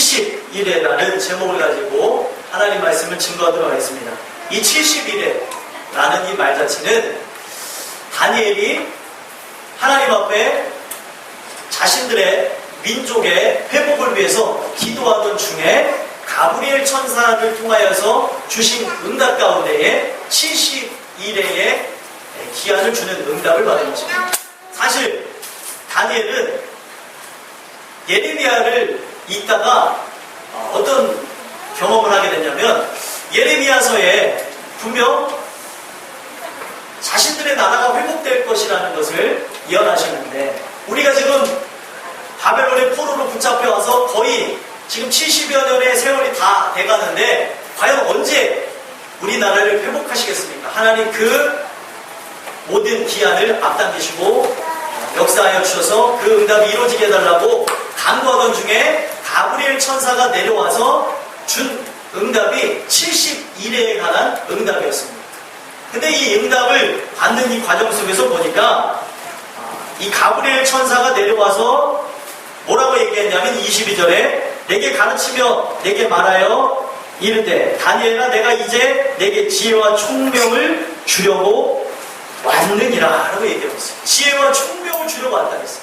70일에라는 제목을 가지고 하나님 말씀을 증거하도록 하겠습니다. 이 70일에라는 이 말 자체는 다니엘이 하나님 앞에 자신들의 민족의 회복을 위해서 기도하던 중에 가브리엘 천사를 통하여서 주신 응답 가운데에 70일의 기한을 주는 응답을 받은 것입니다. 사실 다니엘은 예레미야를 읽다가 어떤 경험을 하게 됐냐면, 예레미야서에 분명 자신들의 나라가 회복될 것이라는 것을 예언하셨는데, 우리가 지금 바벨론의 포로로 붙잡혀와서 거의 지금 70여 년의 세월이 다 돼가는데 과연 언제 우리나라를 회복하시겠습니까? 하나님 그 모든 기한을 앞당기시고 역사하여 주셔서 그 응답이 이루어지게 해달라고 간구하던 중에 가브리엘 천사가 내려와서 준 응답이 70일에 관한 응답이었습니다. 근데 이 응답을 받는 이 과정 속에서 보니까 이 가브리엘 천사가 내려와서 뭐라고 얘기했냐면 22절에 내게 가르치며 내게 말하여 이르되 다니엘아 내가 이제 내게 지혜와 총명을 주려고 왔느니라 라고 얘기하고 있어요. 지혜와 총명을 주려고 왔다 그랬어요.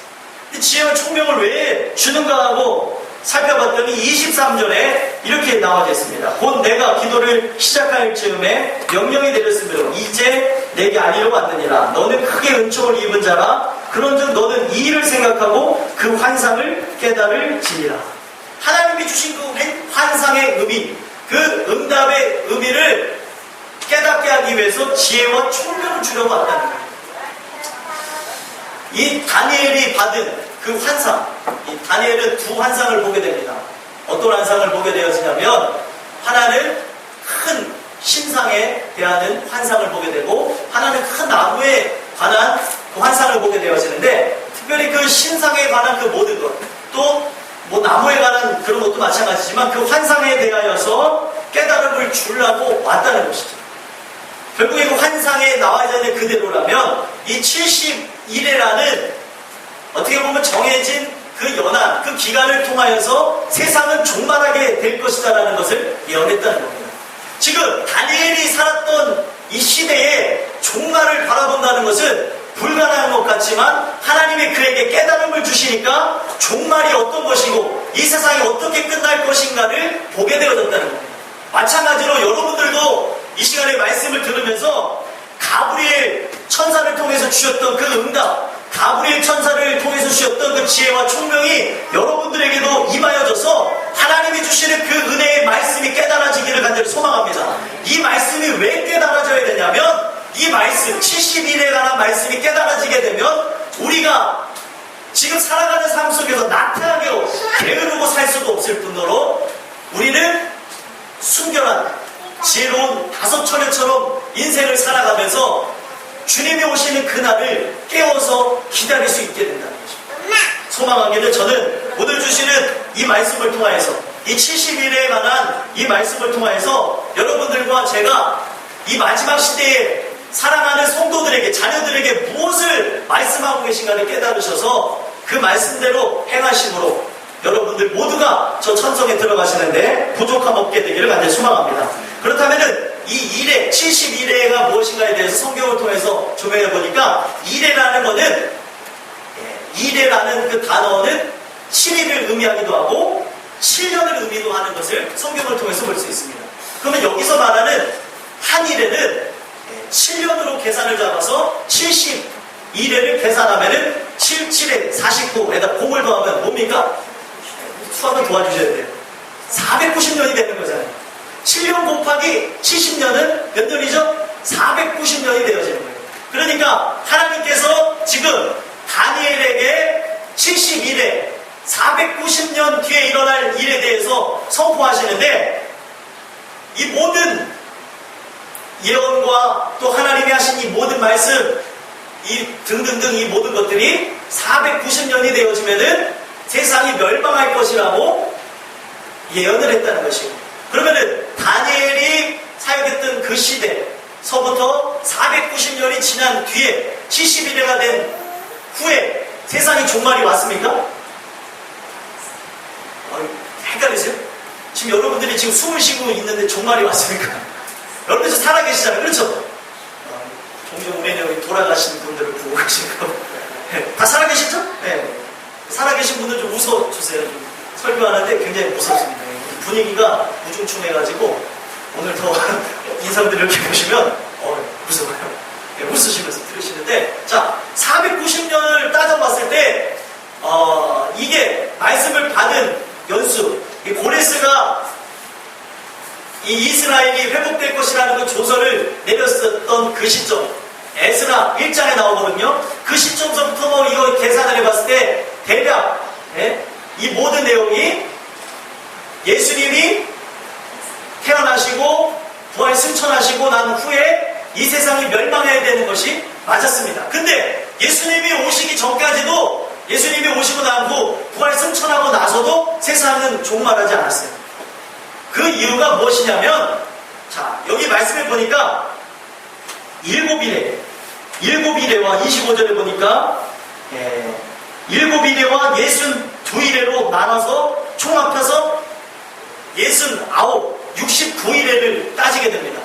근데 지혜와 총명을 왜 주는가 하고 살펴봤더니 23절에 이렇게 나와져 있습니다. 곧 내가 기도를 시작할 즈음에 명령이 내렸으므로 이제 내게 알리러 왔느니라. 너는 크게 은총을 입은 자라. 그런즉 너는 이 일을 생각하고 그 환상을 깨달을지니라. 하나님이 주신 그 환상의 의미, 그 응답의 의미를 깨닫게 하기 위해서 지혜와 총명을 주려고 왔다는 거예요. 이 다니엘이 받은 그 환상, 이 다니엘은 두 환상을 보게 됩니다. 어떤 환상을 보게 되었냐면, 하나는 큰 신상에 대한 환상을 보게 되고, 하나는 큰 나무에 관한 그 환상을 보게 되어지는데, 특별히 그 신상에 관한 그 모든 것, 또 뭐 나무에 관한 그런 것도 마찬가지지만 그 환상에 대하여서 깨달음을 주려고 왔다는 것이죠. 결국에 그 환상에 나와 있는 그대로라면 이 70일이라는 어떻게 보면 정해진 그 연한, 그 기간을 통하여서 세상은 종말하게 될 것이다라는 것을 예언했다는 겁니다. 지금 다니엘이 살았던 이 시대에 종말을 바라본다는 것은 불가능한 것 같지만 하나님이 그에게 깨달음을 주시니까 종말이 어떤 것이고 이 세상이 어떻게 끝날 것인가를 보게 되어졌다는 겁니다. 마찬가지로 여러분들도 이 시간에 말씀을 들으면서 가브리엘 천사를 통해서 주셨던 그 응답, 가브리엘 천사를 통해서 주셨던 그 지혜와 총명이 여러분들에게도 임하여져서 하나님이 주시는 그 은혜의 말씀이 깨달아지기를 간절히 소망합니다. 이 말씀이 왜 깨달아져야 되냐면, 이 말씀, 70일에 관한 말씀이 깨달아지게 되면 우리가 지금 살아가는 삶 속에서 나태하게 게으르고 살 수도 없을 뿐더러 우리는 순결한 지혜로운 다섯 처녀처럼 인생을 살아가면서 주님이 오시는 그날을 깨워서 기다릴 수 있게 된다는 것입니다. 소망하기를 저는 오늘 주시는 이 말씀을 통하여서, 이 70일에 관한 이 말씀을 통하여서 여러분들과 제가 이 마지막 시대에 사랑하는 성도들에게, 자녀들에게 무엇을 말씀하고 계신가를 깨달으셔서 그 말씀대로 행하심으로 여러분들 모두가 저 천성에 들어가시는데 부족함 없게 되기를 간절히 소망합니다. 그렇다면은 이 일회, 70일회가 무엇인가에 대해서 성경을 통해서 조명해 보니까 일회라는 것은, 일회라는 그 단어는 7일을 의미하기도 하고 7년을 의미도 하는 것을 성경을 통해서 볼 수 있습니다. 그러면 여기서 말하는 한 일회는 7년으로 계산을 잡아서 70일회를 계산하면은 7, 7에 49에다 0을 더하면 뭡니까? 수학을 도와주셔야 돼요. 490년이 되는 거잖아요. 7년 곱하기 70년은 몇 년이죠? 490년이 되어지는 거예요. 그러니까 하나님께서 지금 다니엘에게 70일에 490년 뒤에 일어날 일에 대해서 선포하시는데, 이 모든 예언과 또 하나님이 하신 이 모든 말씀, 이 등등등 이 모든 것들이 490년이 되어지면은 세상이 멸망할 것이라고 예언을 했다는 것이고, 그러면은 다니엘이 사역했던 그 시대서부터 490년이 지난 뒤에 70일회가 된 후에 세상이 종말이 왔습니까? 헷갈리세요? 지금 여러분들이 지금 숨을 쉬고 있는데 종말이 왔으니까 여러분들 살아계시잖아요. 그렇죠? 종종 우리 돌아가신 분들을 보고 계시고 다 살아계시죠? 네. 살아계신 분들 좀 웃어주세요. 좀 설교하는데 굉장히 무섭습니다. 분위기가 우중충해가지고 오늘 더 인상들 이렇게 보시면 무서워요. 네, 웃으시면서 들으시는데, 자, 490년을 따져봤을 때 이게 말씀을 받은 연수, 고레스가 이 이스라엘이 회복될 것이라는 그 조서를 내렸었던 그 시점, 에스라 1장에 나오거든요. 그 시점서부터 뭐 이거 계산을 해봤을 때 대략 이 모든 내용이 예수님이 태어나시고 부활 승천하시고 난 후에 이 세상이 멸망해야 되는 것이 맞았습니다. 근데 예수님이 오시기 전까지도, 예수님이 오시고 난 후 부활 승천하고 나서도 세상은 종말하지 않았어요. 그 이유가 무엇이냐면, 자, 여기 말씀을 보니까 일곱 이레와 25절에 보니까 7이레와 62이레로 나눠서 총 합해서 69이레를 따지게 됩니다.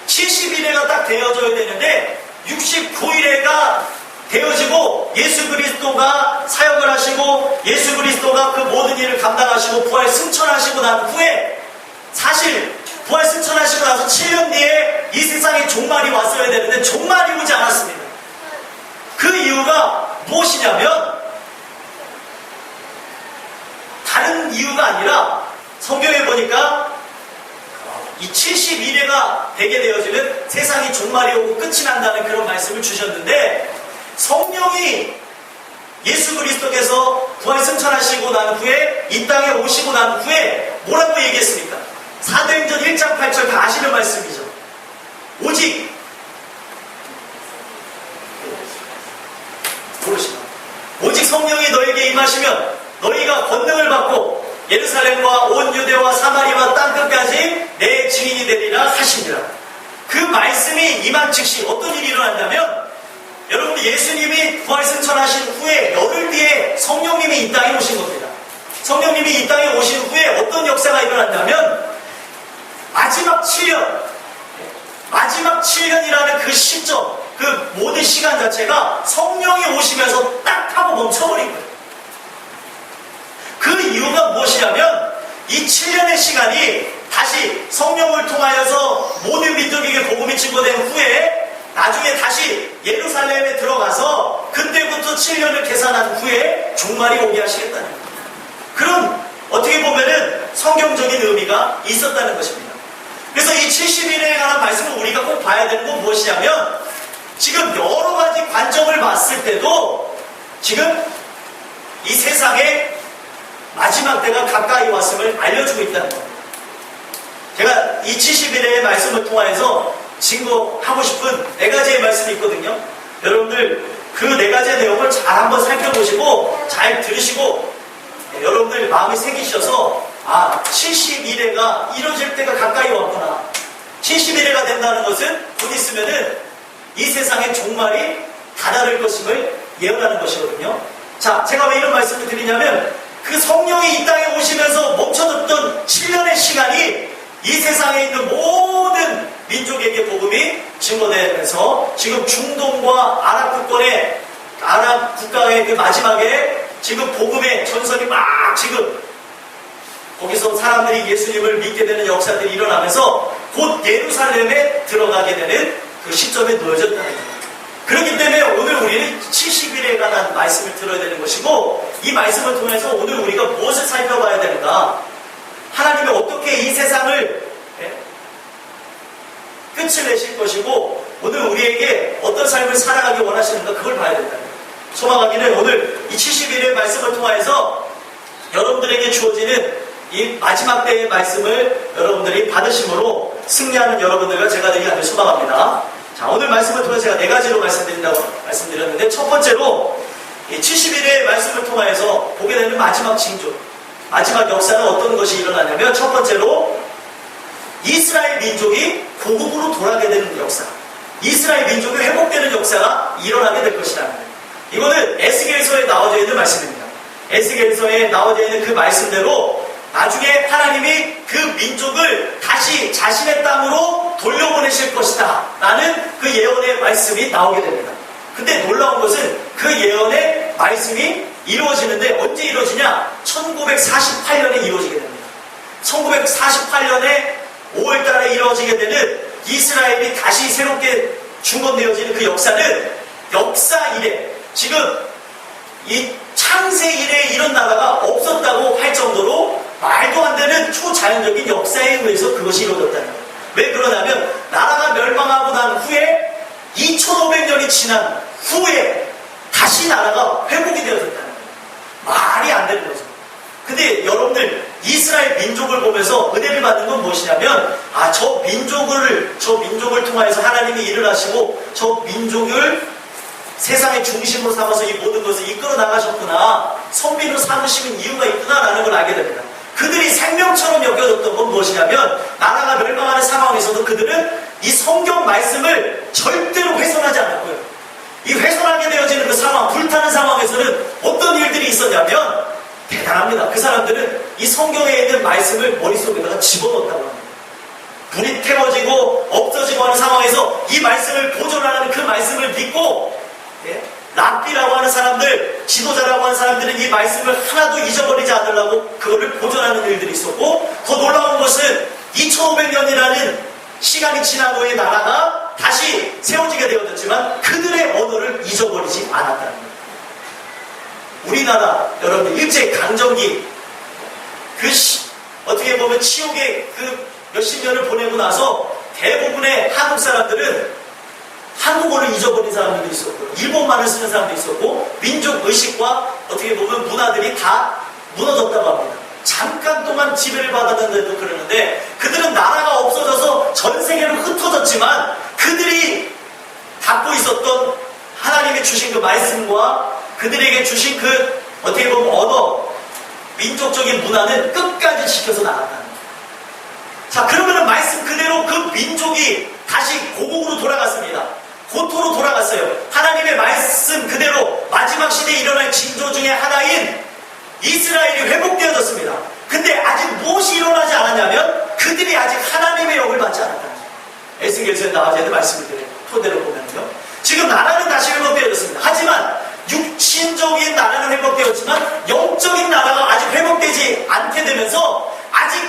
70이레가 딱 되어져야 되는데 69이레가 되어지고 예수 그리스도가 사역을 하시고 예수 그리스도가 그 모든 일을 감당하시고 부활 승천하시고 난 후에, 사실 부활 승천하시고 나서 7년 뒤에 이 세상에 종말이 왔어야 되는데 종말이 오지 않았습니다. 그 이유가 무엇이냐면, 다른 이유가 아니라 성경에 보니까 이 71회가 되게 되어지는 세상이 종말이 오고 끝이 난다는 그런 말씀을 주셨는데, 성령이 예수 그리스도께서 부활 승천하시고 난 후에 이 땅에 오시고 난 후에 뭐라고 얘기했습니까? 사도행전 1장 8절 다 아시는 말씀이죠. 오직 성령이 너에게 임하시면 너희가 권능을 받고 예루살렘과 온 유대와 사마리아 땅끝까지 내 증인이 되리라 하시니라. 그 말씀이 임한 즉시 어떤 일이 일어난다면, 여러분, 예수님이 부활 승천하신 후에 열흘 뒤에 성령님이 이 땅에 오신 겁니다. 성령님이 이 땅에 오신 후에 어떤 역사가 일어난다면, 마지막 7년이라는 그 시점, 그 모든 시간 자체가 성령이 오시면서 딱 하고 멈춰버린 거예요. 그 이유가 무엇이냐면, 이 7년의 시간이 다시 성령을 통하여서 모든 민족에게 복음이 증거된 후에 나중에 다시 예루살렘에 들어가서 그때부터 7년을 계산한 후에 종말이 오게 하시겠다는 거예요. 그런 어떻게 보면은 성경적인 의미가 있었다는 것입니다. 그래서 이 70일에 관한 말씀을 우리가 꼭 봐야 되는 건 무엇이냐면, 지금 여러 가지 관점을 봤을 때도 지금 이 세상에 마지막 때가 가까이 왔음을 알려주고 있다는 겁니다. 제가 이 70일의 말씀을 통해서 증거하고 싶은 4가지의 말씀이 있거든요. 여러분들 그 4가지의 내용을 잘 한번 살펴보시고 잘 들으시고 여러분들 마음이 새기셔서 71회가 이루어질 때가 가까이 왔구나. 71회가 된다는 것은 곧 있으면은 이 세상의 종말이 다다를 것임을 예언하는 것이거든요. 자, 제가 왜 이런 말씀을 드리냐면, 그 성령이 이 땅에 오시면서 멈춰졌던 7년의 시간이 이 세상에 있는 모든 민족에게 복음이 증거되면서 지금 중동과 아랍 국가의 그 마지막에 지금 복음의 전선이 막 지금 거기서 사람들이 예수님을 믿게 되는 역사들이 일어나면서 곧 예루살렘에 들어가게 되는 그 시점에 놓여졌다는 겁니다. 그렇기 때문에 오늘 우리는 70일에 관한 말씀을 들어야 되는 것이고, 이 말씀을 통해서 오늘 우리가 무엇을 살펴봐야 되는가, 하나님이 어떻게 이 세상을 끝을 내실 것이고 오늘 우리에게 어떤 삶을 살아가기 원하시는가, 그걸 봐야 된다. 소망하기는 오늘 이 70일의 말씀을 통해서 여러분들에게 주어지는 이 마지막 때의 말씀을 여러분들이 받으심으로 승리하는 여러분들과 제가 되기 하길 소망합니다. 자, 오늘 말씀을 통해서 제가 4가지로 말씀드렸는데, 첫 번째로 이 70일의 말씀을 통해서 보게 되는 마지막 징조, 마지막 역사는 어떤 것이 일어나냐면, 첫 번째로 이스라엘 민족이 고국으로 돌아가게 되는 역사, 이스라엘 민족이 회복되는 역사가 일어나게 될 것이라는 거예요. 이거는 에스겔서에 나와져 있는 말씀입니다. 에스겔서에 나와져 있는 그 말씀대로 나중에 하나님이 그 민족을 다시 자신의 땅으로 돌려보내실 것이다 라는 그 예언의 말씀이 나오게 됩니다. 근데 놀라운 것은 그 예언의 말씀이 이루어지는데 언제 이루어지냐? 1948년에 이루어지게 됩니다. 1948년에 5월달에 이루어지게 되는 이스라엘이 다시 새롭게 중건되어지는 그 역사는 역사 이래, 지금 이 창세 이래 이런 나라가 없었다고 할 정도로 말도 안 되는 초자연적인 역사에 의해서 그것이 이루어졌다는 거예요. 왜 그러냐면 나라가 멸망하고 난 후에 2500년이 지난 후에 다시 나라가 회복이 되어졌다는 거예요. 말이 안 되는 거죠. 근데 여러분들 이스라엘 민족을 보면서 은혜를 받는 건 무엇이냐면 저 민족을 통하여서 하나님이 일을 하시고 저 민족을 세상의 중심으로 삼아서 이 모든 것을 이끌어 나가셨구나, 선민으로 삼으시는 이유가 있구나라는 걸 알게 됩니다. 그들이 생명처럼 여겨졌던 건 무엇이냐면 나라가 멸망하는 상황에서도 그들은 이 성경 말씀을 절대로 훼손하지 않았고요. 이 훼손하게 되어지는 그 상황, 불타는 상황에서는 어떤 일들이 있었냐면 대단합니다. 그 사람들은 이 성경에 있는 말씀을 머릿속에다가 집어넣었다고 합니다. 불이 태워지고 없어지고 하는 상황에서 이 말씀을 보존하는 그 말씀을 믿고, 랍비라고 하는 사람들, 지도자라고 하는 사람들은 이 말씀을 하나도 잊어버리지 않으려고 그거를 보존하는 일들이 있었고, 더 놀라운 것은 2500년이라는 시간이 지난 후에 나라가 다시 세워지게 되어졌지만 그들의 언어를 잊어버리지 않았다는 거예요. 우리나라 여러분들 일제강점기 어떻게 보면 치욕의 그 몇십 년을 보내고 나서 대부분의 한국 사람들은 한국어를 잊어버린 사람들도 있었고 일본말을 쓰는 사람도 있었고 민족 의식과 어떻게 보면 문화들이 다 무너졌다고 합니다. 잠깐 동안 지배를 받았는데도 그러는데 그들은 나라가 없어져서 전 세계로 흩어졌지만 그들이 갖고 있었던 하나님이 주신 그 말씀과 그들에게 주신 그 어떻게 보면 언어, 민족적인 문화는 끝까지 지켜서 나갔다는 거예요. 자, 그러면은 말씀 그대로 그 민족이 다시 고국으로 돌아갔습니다. 고토로 돌아갔어요. 하나님의 말씀 그대로 마지막 시대에 일어날 징조 중에 하나인 이스라엘이 회복되어졌습니다. 근데 아직 무엇이 일어나지 않았냐면 그들이 아직 하나님의 영을 받지 않았다는 거예요. 에스겔서에 나와야 되는 말씀을 토대로 보면요. 지금 나라는 다시 회복되어졌습니다. 하지만 육신적인 나라는 회복되었지만 영적인 나라가 아직 회복되지 않게 되면서 아직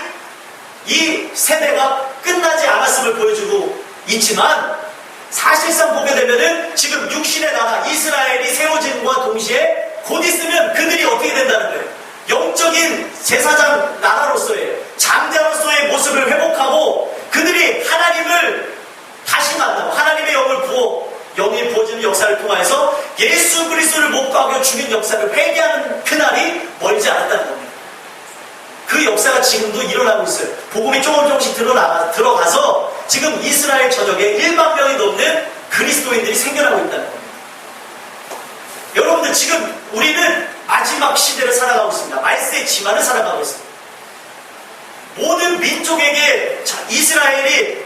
이 세대가 끝나지 않았음을 보여주고 있지만 사실상 보게 되면은 지금 육신의 나라 이스라엘이 세워짐과 동시에 곧 있으면 그들이 어떻게 된다는 거예요. 영적인 제사장 나라로서의 장자로서의 모습을 회복하고 그들이 하나님을 다시 만나고 하나님의 영이 부어지는 역사를 통하여서 예수 그리스도를 못 박여 죽인 역사를 회개하는 그날이 멀지 않았다는 겁니다. 그 역사가 지금도 일어나고 있어요. 복음이 조금씩 들어가서 지금 이스라엘 전역에 1만 명이 넘는 그리스도인들이 생겨나고 있다는 겁니다. 여러분들 지금 우리는 마지막 시대를 살아가고 있습니다. 말세의 지만을 살아가고 있습니다. 모든 민족에게 이스라엘이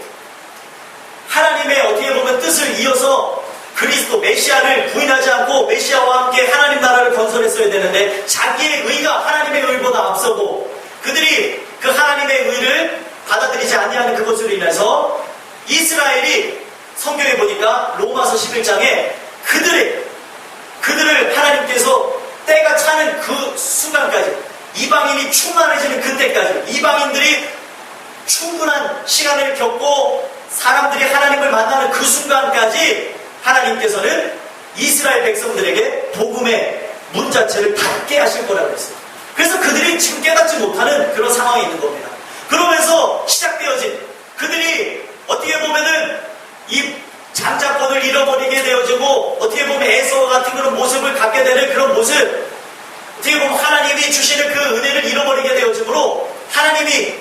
하나님의 어떻게 보면 뜻을 이어서 그리스도 메시아를 부인하지 않고 메시아와 함께 하나님 나라를 건설했어야 되는데 자기의 의가 하나님의 의보다 앞서고 그들이 그 하나님의 의를 받아들이지 아니하는 그것으로 인해서 이스라엘이 성경에 보니까 로마서 11장에 그들을 하나님께서 때가 차는 그 순간까지 이방인이 충만해지는 그때까지 이방인들이 충분한 시간을 겪고 사람들이 하나님을 만나는 그 순간까지 하나님께서는 이스라엘 백성들에게 복음의 문 자체를 닫게 하실 거라고 했어요. 그래서 그들이 지금 깨닫지 못하는 그런 상황이 있는 겁니다. 그러면서 시작되어진 그들이 어떻게 보면은 이 장자권을 잃어버리게 되어지고 어떻게 보면 에서와 같은 그런 모습을 갖게 되는 그런 모습, 어떻게 보면 하나님이 주시는 그 은혜를 잃어버리게 되어지므로 하나님이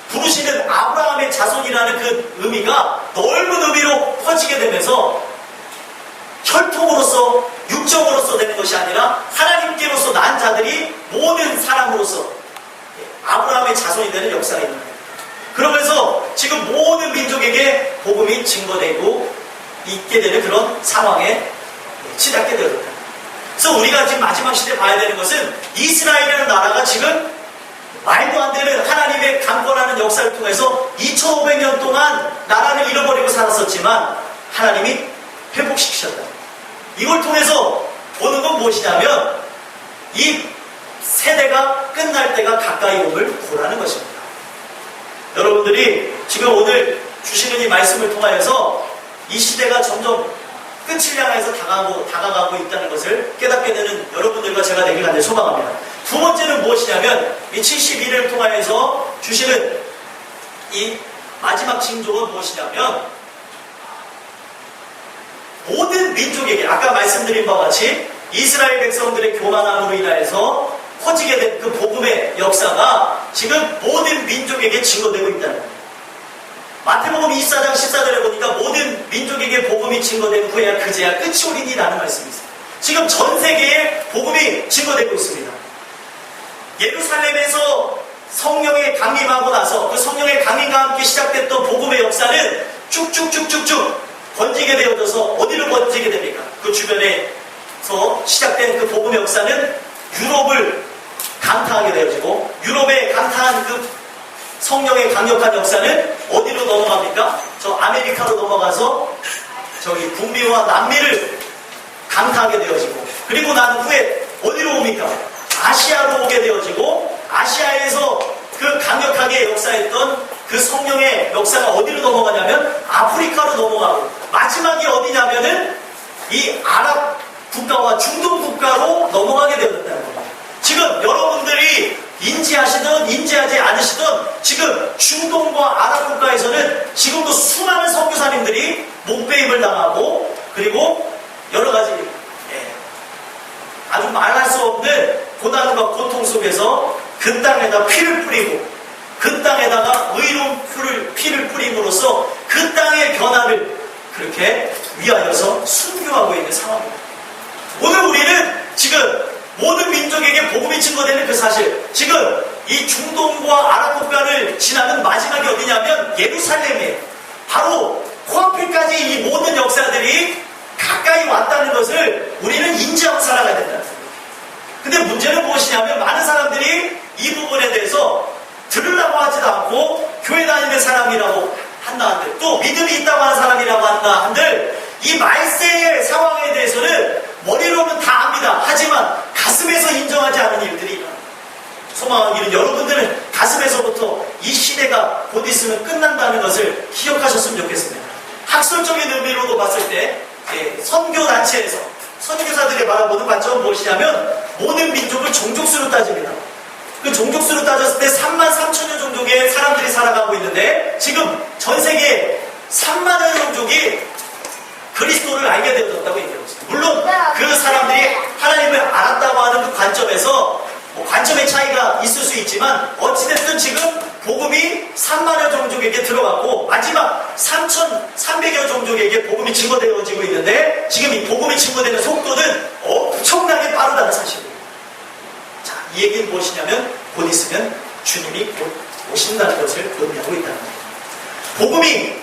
부르시는 아브라함의 자손이라는 그 의미가 넓은 의미로 퍼지게 되면서 혈통으로서 육적으로서 되는 것이 아니라 하나님께로서 난 자들이 모든 사람으로서 아브라함의 자손이 되는 역사가 있는 거예요. 그러면서 지금 모든 민족에게 복음이 증거되고 있게 되는 그런 상황에 치닫게 되었다. 그래서 우리가 지금 마지막 시대에 봐야 되는 것은 이스라엘이라는 나라가 지금 말도 안 되는 하나님의 강권하는 역사를 통해서 2500년 동안 나라를 잃어버리고 살았었지만 하나님이 회복시키셨다. 이걸 통해서 보는 건 무엇이냐면 이 세대가 끝날 때가 가까이 옴을 보라는 것입니다. 여러분들이 지금 오늘 주시는 이 말씀을 통하여서 이 시대가 점점 끝을 향해서 다가가고 있다는 것을 깨닫게 되는 여러분들과 제가 되길 간절히 소망합니다. 두 번째는 무엇이냐면 이 71을 통하여서 주시는 이 마지막 징조가 무엇이냐면 모든 민족에게 아까 말씀드린 바와 같이 이스라엘 백성들의 교만함으로 인하여서 퍼지게 된 그 복음의 역사가 지금 모든 민족에게 증거되고 있다는 거예요. 마태복음 24장 14절에 보니까 모든 민족에게 복음이 증거된 후에야 그제야 끝이 오리니라는 말씀이 있습니다. 지금 전 세계에 복음이 증거되고 있습니다. 예루살렘에서 성령에 강림하고 나서 그 성령의 강림과 함께 시작됐던 복음의 역사는 쭉쭉쭉쭉쭉 번지게 되어져서 어디로 번지게 됩니까? 그 주변에서 시작된 그 복음의 역사는 유럽을 강타하게 되어지고 유럽에 강타한 그 성령의 강력한 역사는 어디로 넘어갑니까? 저 아메리카로 넘어가서 저기 북미와 남미를 강타하게 되어지고 그리고 난 후에 어디로 옵니까? 아시아로 오게 되어지고 아시아에서 그 강력하게 역사했던 그 성령의 역사가 어디로 넘어가냐면 아프리카로 넘어가고 마지막이 어디냐면은 이 아랍 국가와 중동 국가로 넘어가게 되었다는 겁니다. 지금 여러분들이 인지하시든 인지하지 않으시든 지금 중동과 아랍 국가에서는 지금도 수많은 선교사님들이 목배임을 당하고 그리고 여러 가지 아주 말할 수 없는 고난과 고통 속에서 그 땅에다 피를 뿌리고 그 땅에다가 의로운 피를 뿌림으로써 그 땅의 변화를 그렇게 위하여서 순교하고 있는 상황입니다. 오늘 우리는 지금 모든 민족에게 복음이 증거되는 그 사실, 지금 이 중동과 아랍 국가를 지나는 마지막이 어디냐면 예루살렘이에요. 바로 코앞에까지 이 모든 역사들이 가까이 왔다는 것을 우리는 인지하고 살아가야 된다는 거예요. 근데 문제는 무엇이냐면 많은 사람들이 이 부분에 대해서 들으려고 하지도 않고 교회 다니는 사람이라고 한다 한들 또 믿음이 있다고 하는 사람이라고 한다 한들 이 말세의 상황에 대해서는 머리로는 다 압니다. 하지만 가슴에서 인정하지 않은 일들이 일어납니다. 소망하기는 여러분들은 가슴에서부터 이 시대가 곧 있으면 끝난다는 것을 기억하셨으면 좋겠습니다. 학술적인 의미로도 봤을 때 선교단체에서 선교사들이 바라보는 관점은 무엇이냐면 모든 민족을 종족수로 따집니다. 그 종족수로 따졌을 때 33,000여 종족의 사람들이 살아가고 있는데 지금 전 세계에 3만여 종족이 그리스도를 알게 되어졌다고 얘기하고 있습니다. 물론 그 사람들이 하나님을 알았다고 하는 그 관점에서 관점의 차이가 있을 수 있지만 어찌됐든 지금 복음이 3만여 종족에게 들어갔고 마지막 3,300여 종족에게 복음이 증거되어지고 있는데 지금 이 복음이 증거되는 속도는 엄청나게 빠르다는 사실입니다. 자, 이 얘기는 무엇이냐면 곧 있으면 주님이 곧 오신다는 것을 의미하고 있다는 겁니다. 복음이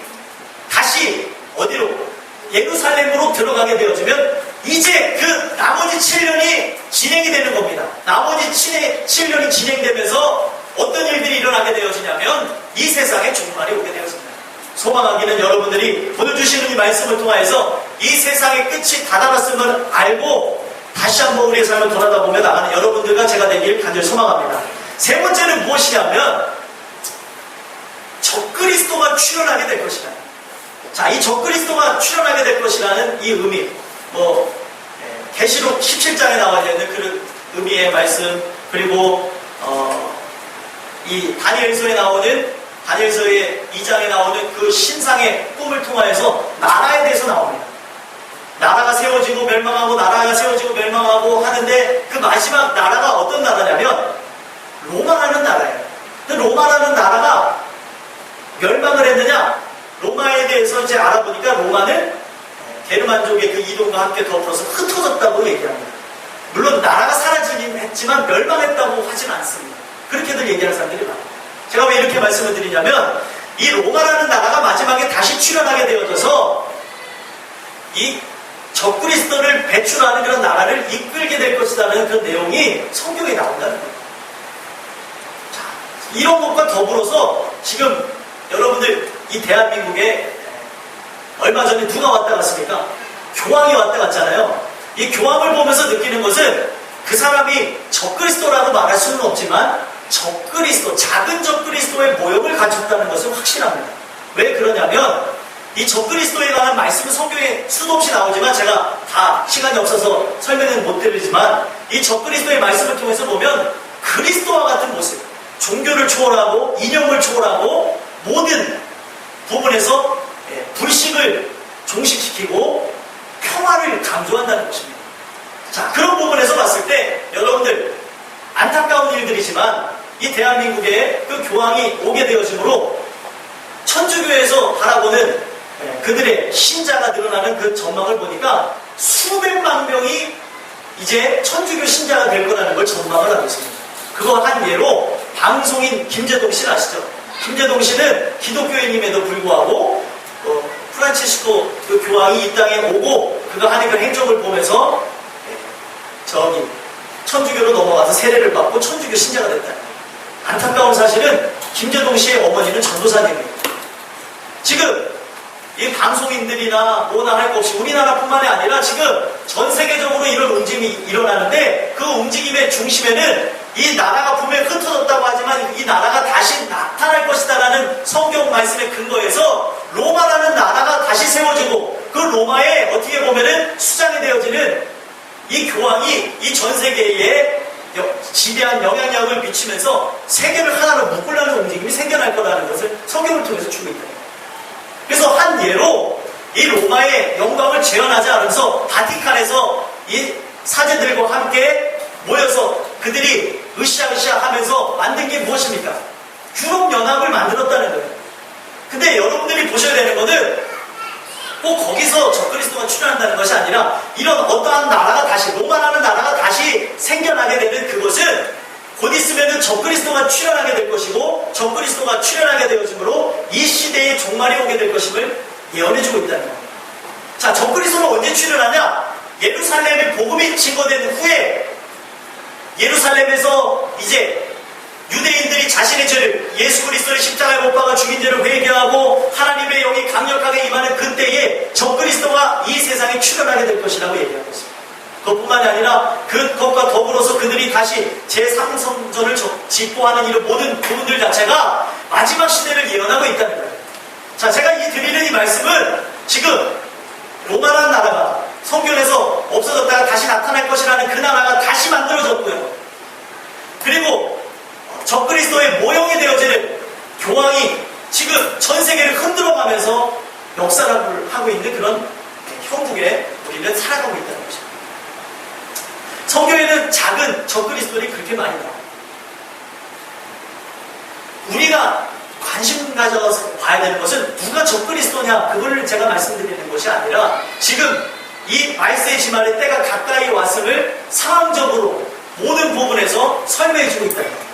다시 어디로? 예루살렘으로 들어가게 되어지면 이제 그 나머지 7년이 진행이 되는 겁니다. 나머지 7년이 진행되면서 어떤 일들이 일어나게 되어지냐면 이 세상에 종말이 오게 되었습니다. 소망하기는 여러분들이 오늘 주시는 이 말씀을 통하여서 이 세상의 끝이 다다랐음을 알고 다시 한번 우리의 삶을 돌아다보며 나가는 여러분들과 제가 되길 간절히 소망합니다. 세 번째는 무엇이냐면 적그리스도가 출현하게 될 것이다. 자, 이 적그리스도가 출현하게 될 것이라는 이 의미, 계시록 17장에 나와 있는 그런 의미의 말씀, 그리고 이 다니엘서에 나오는 다니엘서의 2장에 나오는 그 신상의 꿈을 통하여서 나라에 대해서 나옵니다. 나라가 세워지고 멸망하고 나라가 세워지고 멸망하고 하는데 그 마지막 나라가 어떤 나라냐면 로마라는 나라예요. 근데 로마라는 나라가 멸망을 했느냐? 로마에 대해서 이제 알아보니까 로마는 게르만족의 그 이동과 함께 더불어서 흩어졌다고 얘기합니다. 물론 나라가 사라지긴 했지만 멸망했다고 하진 않습니다. 그렇게들 얘기하는 사람들이 많아요. 제가 왜 이렇게 말씀을 드리냐면 이 로마라는 나라가 마지막에 다시 출현하게 되어져서 이 적그리스도를 배출하는 그런 나라를 이끌게 될 것이라는 그런 내용이 성경에 나온다는 거예요. 자, 이런 것과 더불어서 지금 여러분들 이 대한민국에 얼마 전에 누가 왔다 갔습니까? 교황이 왔다 갔잖아요. 이 교황을 보면서 느끼는 것은 그 사람이 적그리스도라고 말할 수는 없지만 적그리스도, 작은 적그리스도의 모형을 갖췄다는 것은 확실합니다. 왜 그러냐면 이 적그리스도에 관한 말씀은 성경에 수도 없이 나오지만 제가 다 시간이 없어서 설명은 못 드리지만 이 적그리스도의 말씀을 통해서 보면 그리스도와 같은 모습, 종교를 초월하고 이념을 초월하고 모든 부분에서 불식을 종식시키고 평화를 강조한다는 것입니다. 자, 그런 부분에서 봤을 때 여러분들 안타까운 일들이지만 이 대한민국에 그 교황이 오게 되어짐으로 천주교에서 바라보는 그들의 신자가 늘어나는 그 전망을 보니까 수백만 명이 이제 천주교 신자가 될 거라는 걸 전망을 하고 있습니다. 그거 한 예로 방송인 김재동 씨 아시죠? 김재동 씨는 기독교인임에도 불구하고 프란치스코 그 교황이 이 땅에 오고 그가 하는 그 행적을 보면서 저기 천주교로 넘어가서 세례를 받고 천주교 신자가 됐다. 안타까운 사실은 김재동 씨의 어머니는 전도사님이에요. 지금 이 방송인들이나 뭐나 할 것 없이 우리나라뿐만이 아니라 지금 전 세계적으로 이런 움직임이 일어나는데 그 움직임의 중심에는 이 나라가 분명히 흩어졌다고 하지만 이 나라가 다시 나타날 것이다라는 성경 말씀의 근거에서 로마라는 나라가 다시 세워지고 그 로마에 어떻게 보면은 수장이 되어지는 이 교황이 이 전 세계에 지대한 영향력을 미치면서 세계를 하나로 묶으려는 움직임이 생겨날 거라는 것을 성경을 통해서 주고 있다. 그래서 한 예로 이 로마의 영광을 재현하지 않으면서 바티칸에서 이 사제들과 함께 모여서 그들이 으쌰으쌰 하면서 만든 게 무엇입니까? 유럽연합을 만들었다는 거예요. 근데 여러분들이 보셔야 되는 것은 꼭 거기서 적그리스도가 출현한다는 것이 아니라 이런 어떠한 나라가 다시 로마라는 나라가 다시 생겨나게 되는 그것은 곧 있으면은 적그리스도가 출현하게 될 것이고 적그리스도가 출현하게 되어지므로 이 시대의 종말이 오게 될 것임을 예언해주고 있다는 겁니다. 자, 적그리스도는 언제 출현하냐? 예루살렘의 복음이 증거된 후에 예루살렘에서 이제 유대인들이 자신의 죄를 예수 그리스도의 십자가에 못 박아 죽인 죄를 회개하고 하나님의 영이 강력하게 임하는 그때에 적그리스도가 이 세상에 출현하게 될 것이라고 얘기하고 있습니다. 그것뿐만이 아니라 그것과 더불어서 그들이 다시 제3성전을 집보하는 이런 모든 부분들 자체가 마지막 시대를 예언하고 있다는 거예요. 자, 제가 드리는 이 말씀은 지금 로마라는 나라가 성경에서 없어졌다가 다시 나타날 것이라는 그 나라가 다시 만들어졌고요. 그리고 적그리스도의 모형이 되어지는 교황이 지금 전 세계를 흔들어가면서 역사를 하고 있는 그런 형국에 우리는 살아가고 있다는 것입니다. 성경에는 작은 적그리스도들이 그렇게 많이 나와요. 우리가 관심 가져서 봐야 되는 것은 누가 적그리스도냐 그걸 제가 말씀드리는 것이 아니라 지금 이 말세의 지말의 때가 가까이 왔음을 상황적으로 모든 부분에서 설명해주고 있다는 겁니다.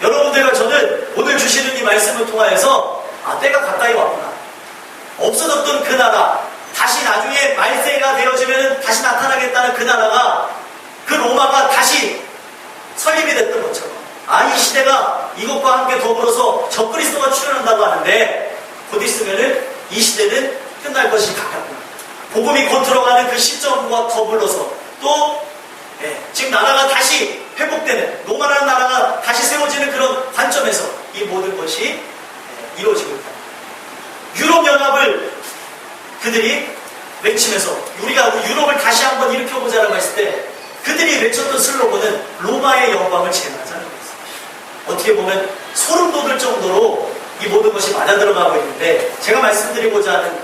여러분들과 저는 오늘 주시는 이 말씀을 통하여서 때가 가까이 왔구나. 없어졌던 그 나라 다시 나중에 말세가 되어지면 다시 나타나겠다는 그 나라가 그 로마가 다시 설립이 됐던 것처럼 이 시대가 이것과 함께 더불어서 적그리스도가 출현한다고 하는데 곧 있으면은 이 시대는 끝날 것이 가깝구나. 복음이 곧 들어가는 그 시점과 더불어서 또 지금 나라가 다시 회복되는 로마라는 나라가 다시 세워지는 그런 관점에서 이 모든 것이 이루어지고 있다. 유럽연합을 그들이 외치면서 우리가 유럽을 다시 한번 일으켜보자라고 했을 때 그들이 외쳤던 슬로건은 로마의 영광을 재현하자는 거였어요. 어떻게 보면 소름 돋을 정도로 이 모든 것이 맞아들어가고 있는데 제가 말씀드리고자 하는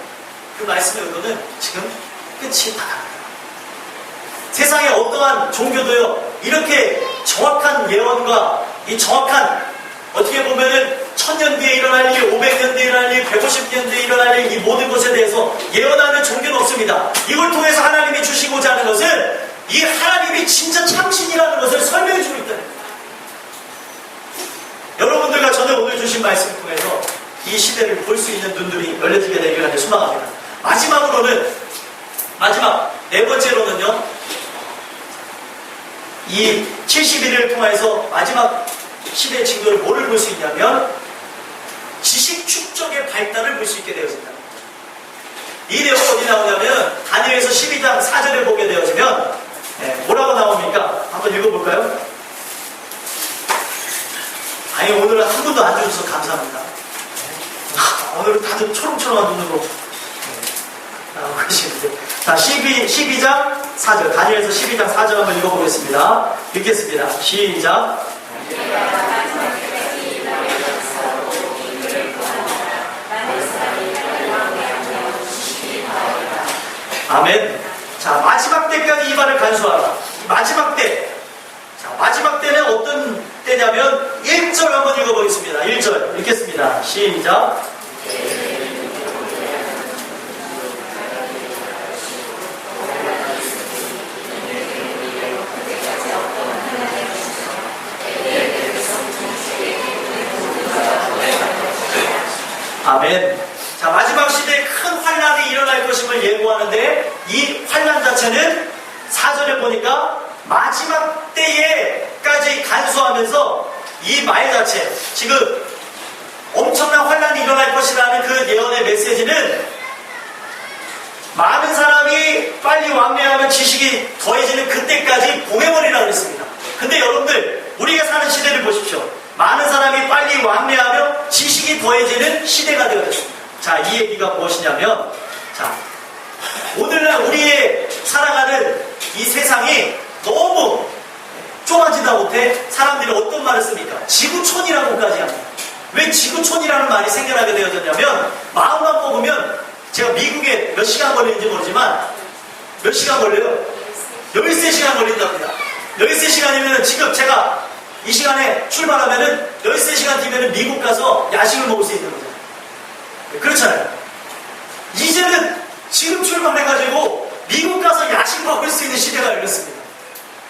그 말씀의 의도는 지금 끝이 다갑니다. 세상에 어떠한 종교도요 이렇게 정확한 예언과 이 정확한 어떻게 보면은 1000년 뒤에 일어날 일, 500년 뒤에 일어날 일, 150년 뒤에 일어날 일 이 모든 것에 대해서 예언하는 종교는 없습니다. 이걸 통해서 하나님이 주시고자 하는 것은 이 하나님이 진짜 참신이라는 것을 설명해 주고 있다는 겁니다. 여러분들과 저는 오늘 주신 말씀을 통해서 이 시대를 볼 수 있는 눈들이 열려지게 되기를 간절히 소망합니다. 마지막 네 번째로는요 이 71일을 통해서 마지막 시대의 징조를 뭐를 볼 수 있냐면 지식 축적의 발달을 볼 수 있게 되어진다. 이 내용 어디 나오냐면 다니엘서 12장 4절에 보게 되어지면 뭐라고 나옵니까? 한번 읽어볼까요? 아니 오늘은 한 분도 안 주셔서 감사합니다. 오늘은 다들 초롱초롱한 눈으로 나오고 계시는데 자 12장 4절 다니엘서 12장 4절 한번 읽어보겠습니다. 읽겠습니다. 시작. 아멘. 자, 마지막 때까지 이 말을 간수하라. 마지막 때. 자, 마지막 때는 어떤 때냐면 1절 한번 읽어보겠습니다. 1절 읽겠습니다. 시작. 아멘. 자, 마지막 시대에 큰 환란이 일어날 것임을 예고하는데 이 환란 자체는 4절에 보니까 마지막 때에까지 간수하면서 이 말 자체 지금 엄청난 환란이 일어날 것이라는 그 예언의 메시지는 많은 사람이 빨리 왕래하면 지식이 더해지는 그때까지 보내버리라고 했습니다. 근데 여러분들 우리가 사는 시대를 보십시오. 많은 사람이 빨리 왕래하며 지식이 더해지는 시대가 되어졌습니다. 자, 이 얘기가 무엇이냐면, 자, 오늘날 우리의 살아가는 이 세상이 너무 좁아지다 못해 사람들이 어떤 말을 씁니까? 지구촌이라고까지 합니다. 왜 지구촌이라는 말이 생겨나게 되어졌냐면, 마음만 뽑으면, 제가 미국에 몇 시간 걸리는지 모르지만, 몇 시간 걸려요? 13시간 걸린답니다. 13시간이면 지금 제가 이 시간에 출발하면은 13시간 뒤면은 미국 가서 야식을 먹을 수 있는 거죠. 그렇잖아요. 이제는 지금 출발해가지고 미국 가서 야식 먹을 수 있는 시대가 열렸습니다.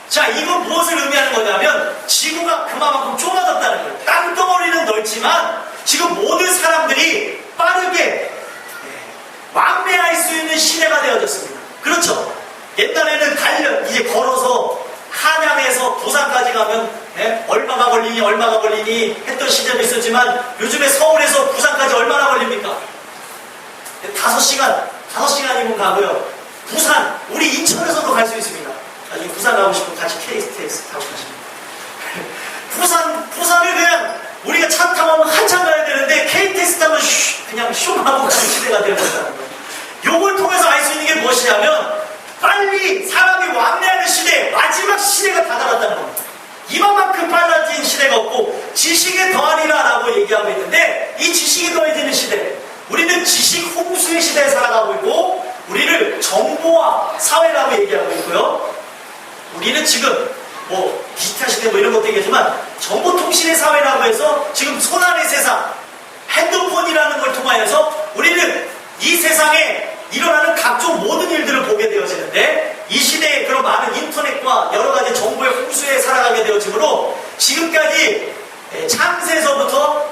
자, 이건 무엇을 의미하는 거냐면 지구가 그만큼 좁아졌다는 거예요. 땅덩어리는 넓지만 지금 모든 사람들이 빠르게 왕래할 수 있는 시대가 되어졌습니다. 그렇죠. 옛날에는 이제 걸어서 한양에서 부산까지 가면 얼마가 걸리니 했던 시절이 있었지만 요즘에 서울에서 부산까지 얼마나 걸립니까? 5시간이면 가고요. 부산, 우리 인천에서도 갈 수 있습니다. 나중에 부산 가고 싶으면 같이 KTX 타고 가시면 부산을 그냥 우리가 차 타고 한참 가야 되는데 KTX 타면 그냥 슝 하고 가는 시대가 되어버렸다는 거예요. 요걸 통해서 알 수 있는 게 무엇이냐면 빨리 사람이 왕래하는 시대, 마지막 시대가 다다랐다는 겁니다. 이만큼 빨라진 시대가 없고 지식에 더하리라 라고 얘기하고 있는데 이 지식이 더해지는 시대, 우리는 지식 홍수의 시대에 살아가고 있고 우리를 정보화 사회라고 얘기하고 있고요. 우리는 지금 디지털 시대 이런 것도 얘기하지만 정보통신의 사회라고 해서 지금 손안의 세상, 핸드폰이라는 걸 통하여서 우리는 이 세상에 일어나는 각종 모든 일들을 보게 되어지는데 이 시대에 그런 많은 인터넷과 여러 가지 정보의 홍수에 살아가게 되어지므로 지금까지 창세에서부터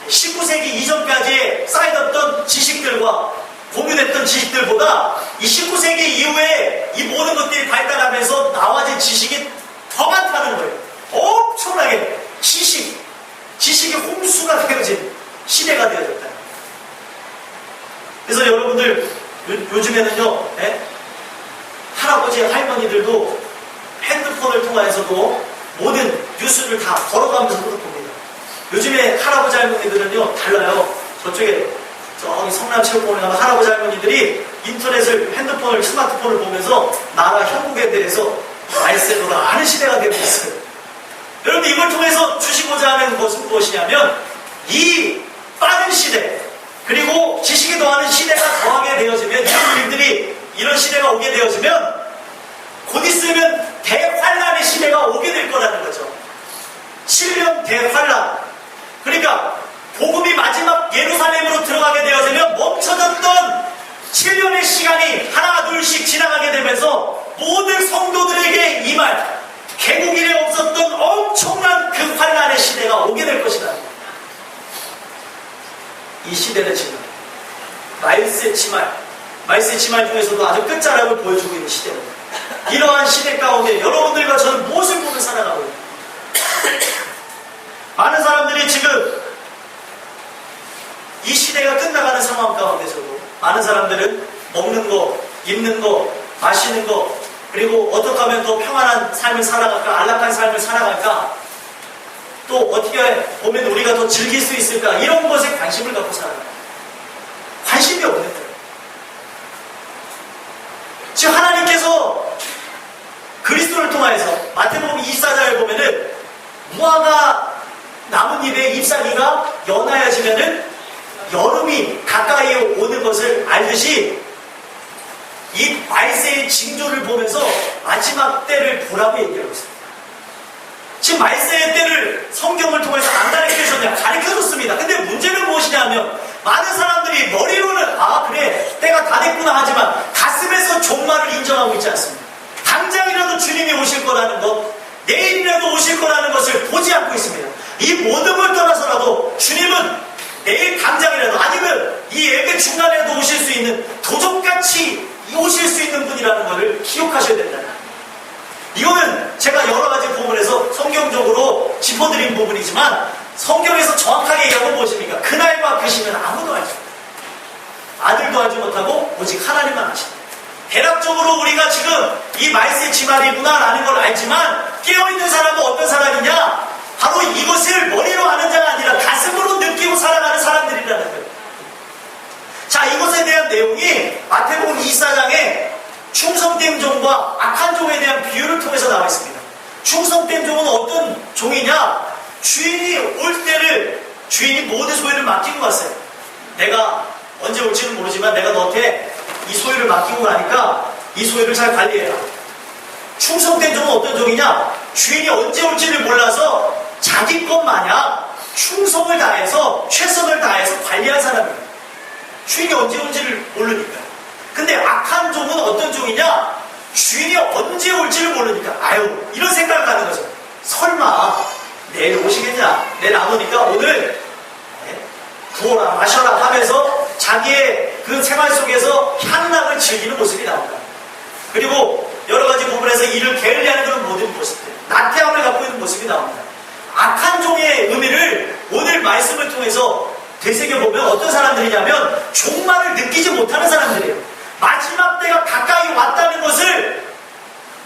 19세기 이전까지 쌓여졌던 지식들과 공유됐던 지식들보다 이 19세기 이후에 이 모든 것들이 발달하면서 나와진 지식이 더 많다는 거예요. 엄청나게 지식의 홍수가 되어진 시대가 되어졌다. 그래서 여러분들 요즘에는요, 할아버지 할머니들도 핸드폰을 통해서도 모든 뉴스를 다 걸어가면서도 봅니다. 요즘에 할아버지 할머니들은요 달라요. 저쪽에 저기 성남체육공원에 가면 할아버지 할머니들이 인터넷을 스마트폰을 보면서 나라 형국에 대해서 말씀으로 아는 시대가 되고 있어요. 여러분 이걸 통해서 주시고자 하는 것은 무엇이냐면 이 빠른 시대 그리고 지식이 더하는 시대가 더하게 되어지면 여러분들이 이런 시대가 오게 되어지면 곧 있으면 대환란의 시대가 오게 될 거라는 거죠. 7년 대환란. 그러니까 복음이 마지막 예루살렘으로 들어가게 되어지면 멈춰졌던 7년의 시간이 하나 둘씩 지나가게 되면서 모든 성도들에게 이 말 개국 이래 없었던 엄청난 그 환란의 시대가 오게 될 것이다. 이 시대는 지금 말세 치말 중에서도 아주 끝자락을 보여주고 있는 시대입니다. 이러한 시대 가운데 여러분들과 저는 무엇을 보며 살아가고 있는가? 많은 사람들이 지금 이 시대가 끝나가는 상황 가운데서도 많은 사람들은 먹는 거, 입는 거, 마시는 거, 그리고 어떻게 하면 더 평안한 삶을 살아갈까, 안락한 삶을 살아갈까, 또 어떻게 보면 우리가 더 즐길 수 있을까, 이런 것에 관심을 갖고 살아가요. 관심이 없는 거예요. 지금 하나님께서 그리스도를 통하여서 마태복음 24장을 보면은 무화과 나뭇잎의 잎사귀가 연하여지면은 여름이 가까이 오는 것을 알듯이 이 말세의 징조를 보면서 마지막 때를 보라고 얘기하고 있습니다. 지금 말세의 때를 성경을 통해서 안 가르쳐줬냐? 가르쳐줬습니다. 근데 문제는 무엇이냐 하면 많은 사람들이 머리로는 그래 때가 다 됐구나 하지만 가슴에서 종말을 인정하고 있지 않습니다. 당장이라도 주님이 오실 거라는 것, 내일이라도 오실 거라는 것을 보지 않고 있습니다. 이 모든 걸 떠나서라도 주님은 내일 당장이라도 아니면 이 예배 중간에도 오실 수 있는 도적같이 오실 수 있는 분이라는 것을 기억하셔야 된다. 이거는 제가 여러 가지 부분에서 성경적으로 짚어드린 부분이지만 성경에서 정확하게 얘기하면 무엇입니까? 그날과 그 시는 아무도 알지 못해요. 아들도 알지 못하고 오직 하나님만 아십니다. 대략적으로 우리가 지금 이 말세 지말이구나라는 걸 알지만 깨어있는 사람은 어떤 사람이냐? 바로 이것을 머리로 아는 자가 아니라 가슴으로 느끼고 살아가는 사람들이라는 거예요. 자, 이것에 대한 내용이 마태복음 24장에 충성된 종과 악한 종에 대한 비유를 통해서 나와 있습니다. 충성된 종은 어떤 종이냐? 주인이 올 때를 주인이 모든 소유를 맡기고 갔어요. 내가 언제 올지는 모르지만 내가 너한테 이 소유를 맡기고 가니까 이 소유를 잘 관리해라. 충성된 종은 어떤 종이냐? 주인이 언제 올지를 몰라서 자기 것 마냥 충성을 다해서 최선을 다해서 관리한 사람이에요. 주인이 언제 올지를 모르니까. 근데 악한 종은 어떤 종이냐? 주인이 언제 올지를 모르니까 이런 생각을 하는 거죠. 설마 내일 오시겠냐? 내일 안 오니까 오늘 구워라 마셔라 하면서 자기의 그 생활 속에서 향락을 즐기는 모습이 나옵니다. 그리고 여러 가지 부분에서 이를 게을리하는 그런 모든 모습들, 나태함을 갖고 있는 모습이 나옵니다. 악한 종의 의미를 오늘 말씀을 통해서 되새겨보면 어떤 사람들이냐면 종말을 느끼지 못하는 사람들이에요. 마지막 때가 가까이 왔다는 것을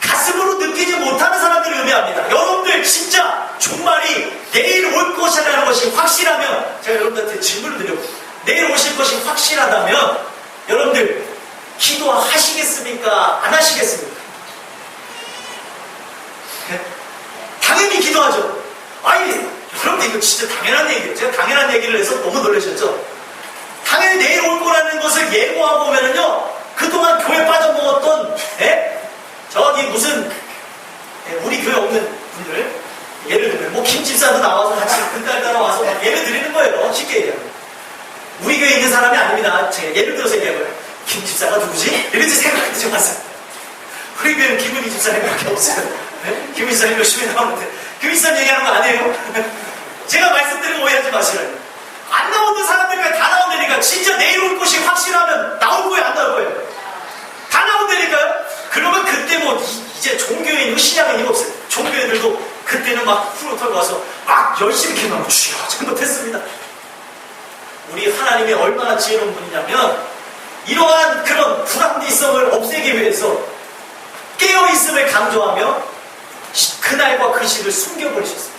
가슴으로 느끼지 못하는 사람들을 의미합니다. 여러분들 진짜 종말이 내일 올 것이라는 것이 확실하면 제가 여러분들한테 질문을 드려요. 내일 오실 것이 확실하다면 여러분들 기도하시겠습니까? 안 하시겠습니까? 당연히 기도하죠. 여러분들 이거 진짜 당연한 얘기예요. 제가 당연한 얘기를 해서 너무 놀라셨죠? 당연히 내일 올 거라는 것을 예고하고 오면은요, 그동안 교회 빠져먹었던, 저기 무슨, 우리 교회 없는 분들, 예를 들면, 김 집사도 나와서 같이 그딸 따라와서 막 예배 드리는 거예요. 쉽게 얘기하면. 우리 교회에 있는 사람이 아닙니다. 제가 예를 들어서 얘기해봐요. 김 집사가 누구지? 이렇게 생각해 좀 하세요. 우리 교회는 김은희 집사님밖에 없어요. 김은희 집사님 열심히 나오는데, 김은희 집사님 얘기하는 거 아니에요? 제가 말씀드리고 오해하지 마시라요. 안 나오는 사람들까지 다 나온다니까. 진짜 내일 올 것이 확실하면 나올 거예요, 안 나올 거예요? 다 나온다니까요? 그러면 그때 이제 종교인이고 신앙인이 없어요. 종교인들도 그때는 막 후로 털고 와서 막 열심히 기도하고 주여 잘못했습니다. 우리 하나님이 얼마나 지혜로운 분이냐면 이러한 그런 불합리성을 없애기 위해서 깨어있음을 강조하며 그날과 그 시를 숨겨버리셨습니다.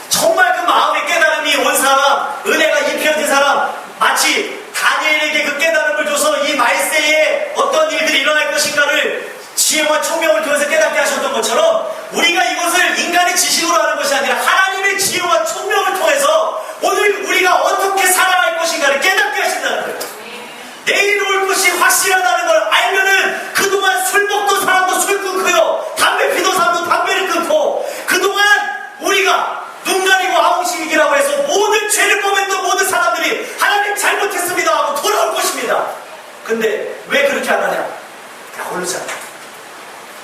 정말 그 마음의 깨달음이 온 사람, 은혜가 입혀진 사람, 마치 다니엘에게 그 깨달음을 줘서 이 말세에 어떤 일들이 일어날 것인가를 지혜와 총명을 통해서 깨닫게 하셨던 것처럼 우리가 이것을 인간의 지식으로 하는 것이 아니라 하나님의 지혜와 총명을 통해서 오늘 우리가 어떻게 살아갈 것인가를 깨닫게 하신다는 거예요. 내일 올 것이 확실하다는 걸 알면은 그동안 술 먹던 사람도 술 끊고요, 담배 피던 사람도 담배를 끊고, 그동안 우리가 눈 가리고 아웅식이라고 해서 모든 죄를 범했던 모든 사람들이 하나님 잘못했습니다 하고 돌아올 것입니다. 근데 왜 그렇게 안 하냐? 약올르잖아.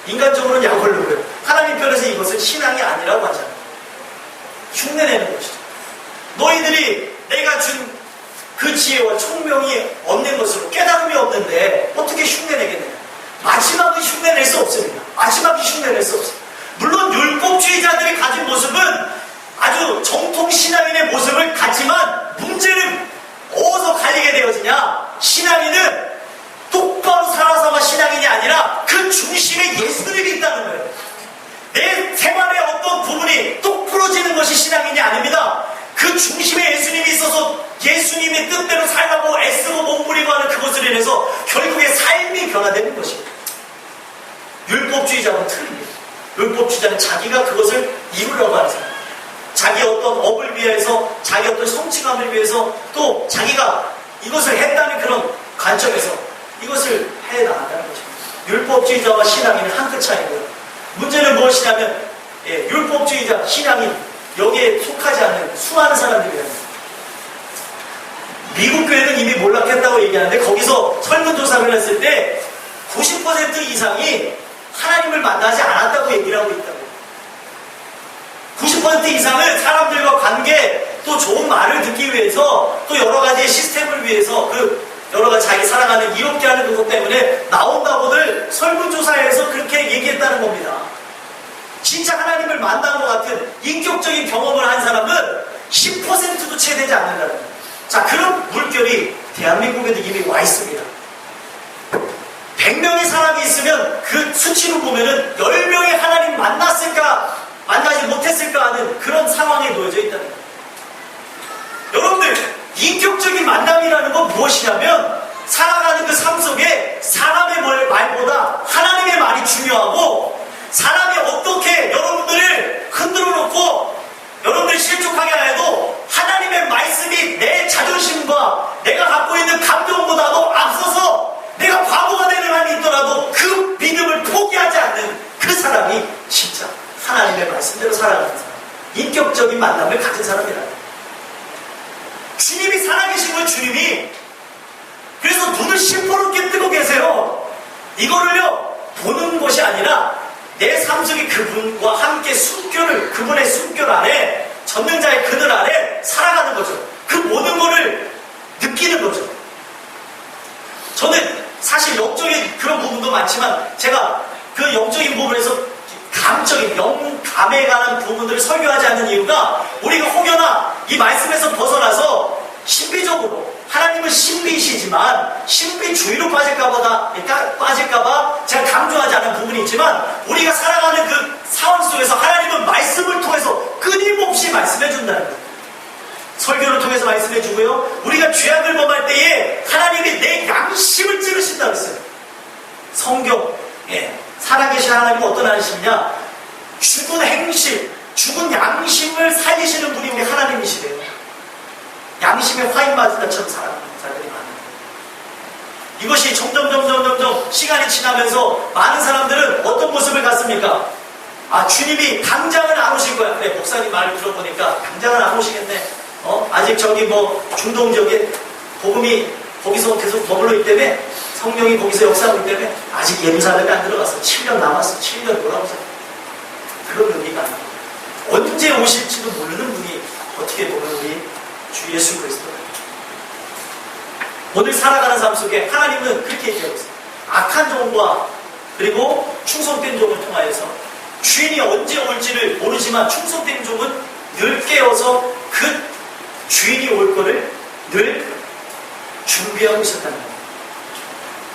인간적으로는 약올르고요. 하나님 편에서 이것은 신앙이 아니라고 하잖아요. 흉내내는 것이죠. 너희들이 내가 준 그 지혜와 총명이 없는 것으로 깨달음이 없는데 어떻게 흉내내겠느냐? 마지막은 흉내낼 수 없습니다. 마지막이 흉내낼 수 없습니다. 물론 율법주의자들이 가진 모습은 아주 정통 신앙인의 모습을 갖지만 문제는 어디서 갈리게 되어지냐? 신앙인은 똑바로 살아서가 신앙인이 아니라 그 중심에 예수님이 있다는 거예요. 내 생활의 어떤 부분이 똑 부러지는 것이 신앙인이 아닙니다. 그 중심에 예수님이 있어서 예수님의 뜻대로 살라고 애쓰고 몸부리고 하는 그것을 인해서 결국에 삶이 변화되는 것입니다. 율법주의자는 틀립니다. 율법주의자는 자기가 그것을 이루려고 하는 사람, 자기 어떤 업을 위해서, 자기 어떤 성취감을 위해서, 또 자기가 이것을 했다는 그런 관점에서 이것을 해나간다는 것입니다. 율법주의자와 신앙인은 한 끗 차이고요. 문제는 무엇이냐면 율법주의자, 신앙인 여기에 속하지 않는 수많은 사람들이랍니다. 미국 교회는 이미 몰락했다고 얘기하는데 거기서 설문조사를 했을 때 90% 이상이 하나님을 만나지 않았다고 얘기를 하고 있다고. 90% 이상은 사람들과 관계, 또 좋은 말을 듣기 위해서, 또 여러 가지의 시스템을 위해서, 그 여러 가지 자기 살아가는 이롭게 하는 그것 때문에 나온다고들 설문조사에서 그렇게 얘기했다는 겁니다. 진짜 하나님을 만난 것 같은 인격적인 경험을 한 사람은 10%도 채 되지 않는다는 거예요. 자, 그런 물결이 대한민국에도 이미 와 있습니다. 100명의 사람이 있으면 그 수치로 보면은 10명이 하나님 만났을까 만나지 못했을까 하는 그런 상황에 놓여져 있다는 거예요. 여러분들, 인격적인 만남이라는 건 무엇이냐면 살아가는 그 삶 속에 사람의 말보다 하나님의 말이 중요하고, 사람이 어떻게 여러분들을 흔들어 놓고 여러분들 실족하게 해도 하나님의 말씀이 내 자존심과 내가 갖고 있는 감정보다도 앞서서 내가 바보가 되는 한이 있더라도 그 믿음을 포기하지 않는 그 사람이 진짜 하나님의 말씀대로 살아가는 사람, 인격적인 만남을 가진 사람이라는 거예요. 주님이 살아계신 건 주님이, 그래서 눈을 시퍼렇게 뜨고 계세요. 이거를요 보는 것이 아니라 내 삶 속에 그분과 함께 숨결을, 그분의 숨결 안에, 전능자의 그늘 안에 살아가는 거죠. 그 모든 거를 느끼는 거죠. 저는 사실 영적인 그런 부분도 많지만 제가 그 영적인 부분에서 감적인 영감에 관한 부분들을 설교하지 않는 이유가, 우리가 혹여나 이 말씀에서 벗어나서 신비적으로, 하나님은 신비이시지만 신비주의로 빠질까봐 제가 강조하지 않은 부분이 있지만, 우리가 살아가는 그 상황 속에서 하나님은 말씀을 통해서 끊임없이 말씀해준다는 거예요. 설교를 통해서 말씀해주고요, 우리가 죄악을 범할 때에 하나님이 내 양심을 찌르신다고 했어요. 성경, 살아계신 하나님은 어떤 하나님이냐? 죽은 행실, 죽은 양심을 살리시는 분이 우리 하나님이시래요. 양심에 화인 맞은 것처럼 살아가는 자들이 많아요. 이것이 점점 시간이 지나면서 많은 사람들은 어떤 모습을 갖습니까? 아, 주님이 당장은 안 오실 거야. 그래, 목사님 말을 들어보니까 당장은 안 오시겠네. 아직 저기 중동 지역에 복음이 거기서 계속 머물러 있기 때문에, 성령이 거기서 역사하고 있기 때문에 아직 예루살렘에 안 들어갔어. 7년 남았어. 7년 돌아오자. 그런 의미가 아니에요. 언제 오실지도 모르는 분이 어떻게 보면 우리 주 예수 그리스도예요. 오늘 살아가는 삶 속에 하나님은 그렇게 얘기하고 있어요. 악한 종과 그리고 충성된 종을 통하여서 주인이 언제 올지를 모르지만 충성된 종은 늘 깨어서 그 주인이 올 거를 늘 준비하고 있었다는 거예요.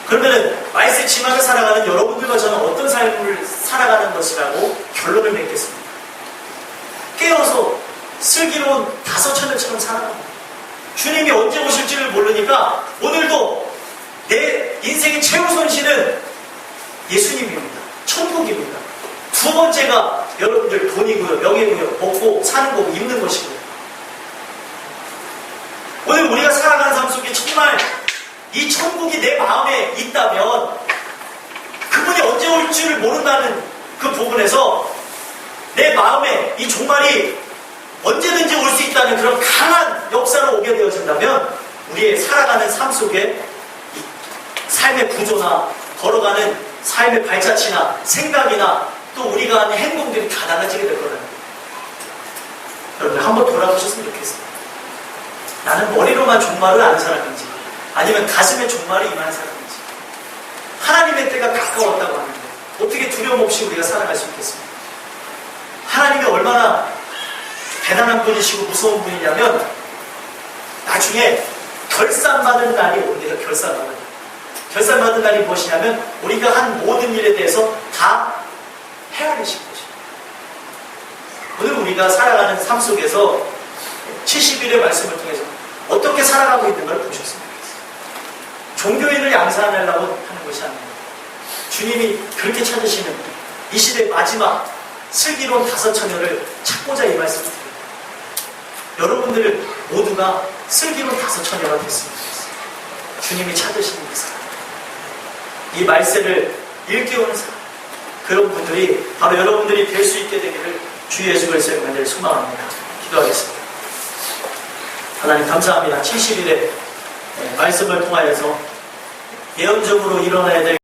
그러면은 말세 지막에 살아가는 여러분들과 저는 어떤 삶을 살아가는 것이라고 결론을 맺겠습니다. 깨어서 슬기로운 다섯처녀처럼 살아갑니다. 주님이 언제 오실지를 모르니까 오늘도 내 인생의 최우선시는 예수님입니다. 천국입니다. 두 번째가 여러분들 돈이고요, 명예고요, 먹고 사는 거고 입는 것이고요. 오늘 우리가 살아가는 삶 속에 정말 이 천국이 내 마음에 있다면 그분이 언제 올지를 모른다는 그 부분에서 내 마음에 이 종말이 언제든지 올 수 있다는 그런 강한 역사로 오게 되어진다면 우리의 살아가는 삶 속에 이 삶의 구조나 걸어가는 삶의 발자취나 생각이나 또 우리가 하는 행동들이 다 달라지게 될 거라는 거예요. 여러분들 한번 돌아보셨으면 좋겠습니다. 나는 머리로만 종말을 아는 사람인지 아니면 가슴에 종말이 임하는 사람인지, 하나님의 때가 가까웠다고 하는데 어떻게 두려움 없이 우리가 살아갈 수 있겠습니까? 하나님이 얼마나 대단한 분이시고 무서운 분이냐면 나중에 결산받은 날이 온대요. 결산받은 날. 결산받은 날이 무엇이냐면 우리가 한 모든 일에 대해서 다 헤아리신 거죠. 오늘 우리가 살아가는 삶 속에서 70일의 말씀을 통해서 어떻게 살아가고 있는 걸 보셨으면 좋겠어요. 종교인을 양산하려고 하는 것이 아닙니다. 주님이 그렇게 찾으시는 이 시대의 마지막 슬기로운 5처녀를 찾고자 이 말씀을 드립니다. 여러분들 모두가 슬기로운 5처녀가 됐으면 좋겠어요. 주님이 찾으시는 이 사람, 이 말세를 일깨우는 사람, 그런 분들이 바로 여러분들이 될 수 있게 되기를 주 예수 그리스도의 은혜를 소망합니다. 기도하겠습니다. 하나님 감사합니다. 70일의 말씀을 통하여서 예언적으로 일어나야 될